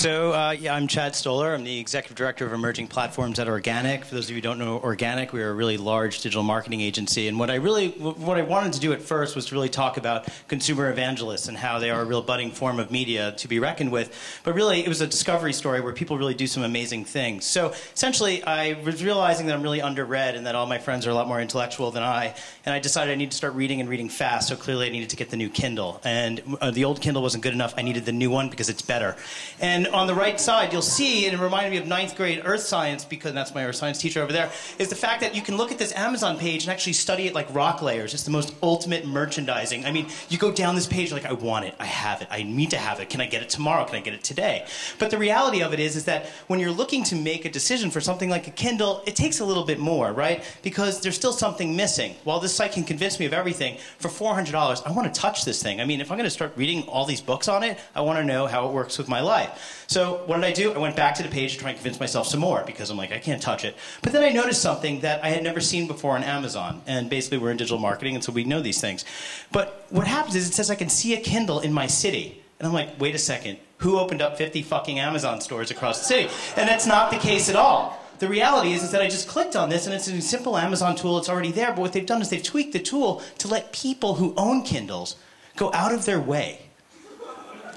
Yeah, I'm Chad Stoller. I'm the Executive Director of Emerging Platforms at Organic. For those of you who don't know Organic, we are a really large digital marketing agency. And what I wanted to do at first was to really talk about consumer evangelists and how they are a real budding form of media to be reckoned with. But really, it was a discovery story where people really do some amazing things. So essentially, I was realizing that I'm really underread and that all my friends are a lot more intellectual than I. And I decided I need to start reading and reading fast. So clearly, I needed to get the new Kindle. And the old Kindle wasn't good enough. I needed the new one because it's better. And on the right side, you'll see, and it reminded me of 9th grade earth science, because that's my earth science teacher over there, is the fact that you can look at this Amazon page and actually study it like rock layers. It's the most ultimate merchandising. I mean, you go down this page, you're like, I want it, I have it, I need to have it. Can I get it tomorrow? Can I get it today? But the reality of it is that when you're looking to make a decision for something like a Kindle, it takes a little bit more, right? Because there's still something missing. While this site can convince me of everything, for $400, I want to touch this thing. I mean, if I'm going to start reading all these books on it, I want to know how it works with my life. So what did I do? I went back to the page to try and convince myself some more, because I'm like, I can't touch it. But then I noticed something that I had never seen before on Amazon. And basically, we're in digital marketing, and so we know these things. But what happens is it says I can see a Kindle in my city. And I'm like, wait a second. Who opened up 50 fucking Amazon stores across the city? And that's not the case at all. The reality is that I just clicked on this, and it's a simple Amazon tool. It's already there. But what they've done is they've tweaked the tool to let people who own Kindles go out of their way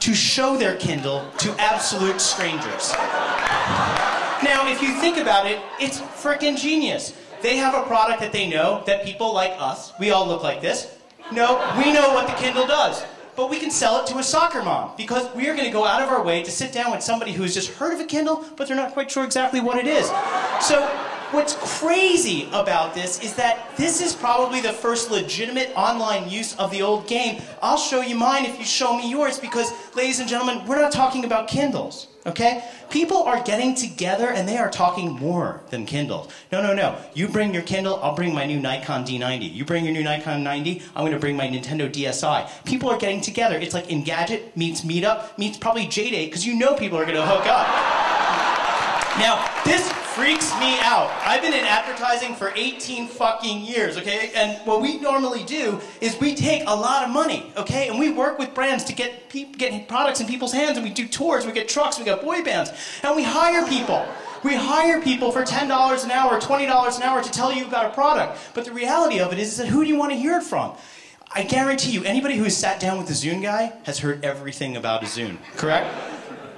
to show their Kindle to absolute strangers. Now, if you think about it, it's frickin' genius. They have a product that they know that people like us, we all look like this. No, we know what the Kindle does. But we can sell it to a soccer mom, because we are going to go out of our way to sit down with somebody who's just heard of a Kindle, but they're not quite sure exactly what it is. So what's crazy about this is that this is probably the first legitimate online use of the old game. I'll show you mine if you show me yours, because, ladies and gentlemen, we're not talking about Kindles, okay? People are getting together and they are talking more than Kindles. No, no, no. You bring your Kindle, I'll bring my new Nikon D90. You bring your new Nikon 90, I'm going to bring my Nintendo DSi. People are getting together. It's like Engadget meets Meetup meets probably JDate, because you know people are going to hook up. Now, this freaks me out. I've been in advertising for 18 fucking years, okay? And what we normally do is we take a lot of money, okay? And we work with brands to get products in people's hands, and we do tours, we get trucks, we got boy bands, and we hire people. We hire people for $10 an hour, $20 an hour to tell you about a product. But the reality of it is that who do you want to hear it from? I guarantee you, anybody who has sat down with a Zune guy has heard everything about a Zune, correct?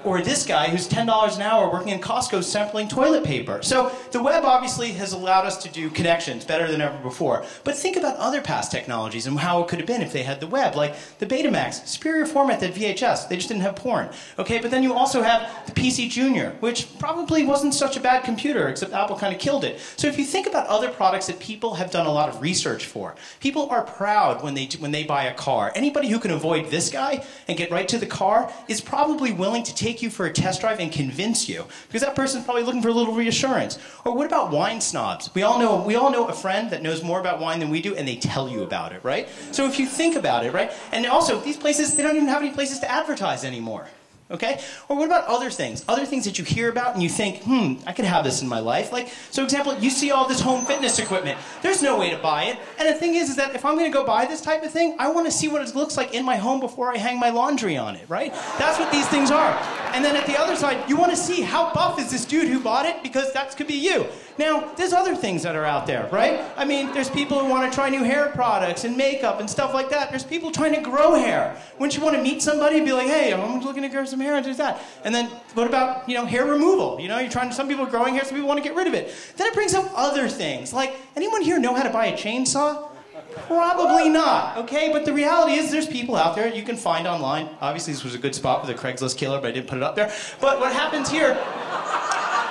Or this guy who's $10 an hour working in Costco sampling toilet paper. So the web obviously has allowed us to do connections better than ever before. But think about other past technologies and how it could have been if they had the web. Like the Betamax, superior format than VHS. They just didn't have porn. Okay, but then you also have the PC Junior, which probably wasn't such a bad computer, except Apple kind of killed it. So if you think about other products that people have done a lot of research for, people are proud when they buy a car. Anybody who can avoid this guy and get right to the car is probably willing to take you for a test drive and convince you, because that person's probably looking for a little reassurance. Or what about wine snobs? We all know a friend that knows more about wine than we do, and they tell you about it, right? So if you think about it, right? And also, these places, they don't even have any places to advertise anymore. Okay? Or what about other things? Other things that you hear about and you think, I could have this in my life. Like, so example, you see all this home fitness equipment. There's no way to buy it. And the thing is that if I'm going to go buy this type of thing, I want to see what it looks like in my home before I hang my laundry on it, right? That's what these things are. And then at the other side, you want to see how buff is this dude who bought it, because that could be you. Now, there's other things that are out there, right? I mean, there's people who want to try new hair products and makeup and stuff like that. There's people trying to grow hair. Wouldn't you want to meet somebody and be like, hey, I'm looking to grow some hair and do that? And then what about, hair removal? Some people are growing hair, some people want to get rid of it. Then it brings up other things. Like, anyone here know how to buy a chainsaw? Probably not, okay? But the reality is there's people out there you can find online. Obviously, this was a good spot for the Craigslist killer, but I didn't put it up there. But what happens here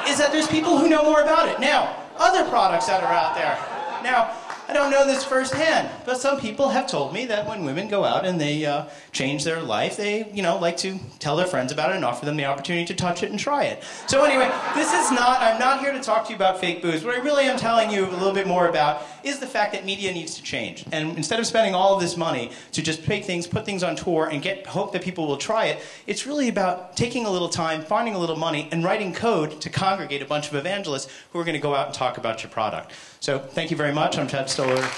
is that there's people who know more about it. Now, other products that are out there. Now, I don't know this firsthand, but some people have told me that when women go out and they change their life, they, like to tell their friends about it and offer them the opportunity to touch it and try it. So anyway, I'm not here to talk to you about fake booze. What I really am telling you a little bit more about is the fact that media needs to change. And instead of spending all of this money to just put things on tour and hope that people will try it, it's really about taking a little time, finding a little money, and writing code to congregate a bunch of evangelists who are going to go out and talk about your product. So thank you very much. I'm Chad Stoller.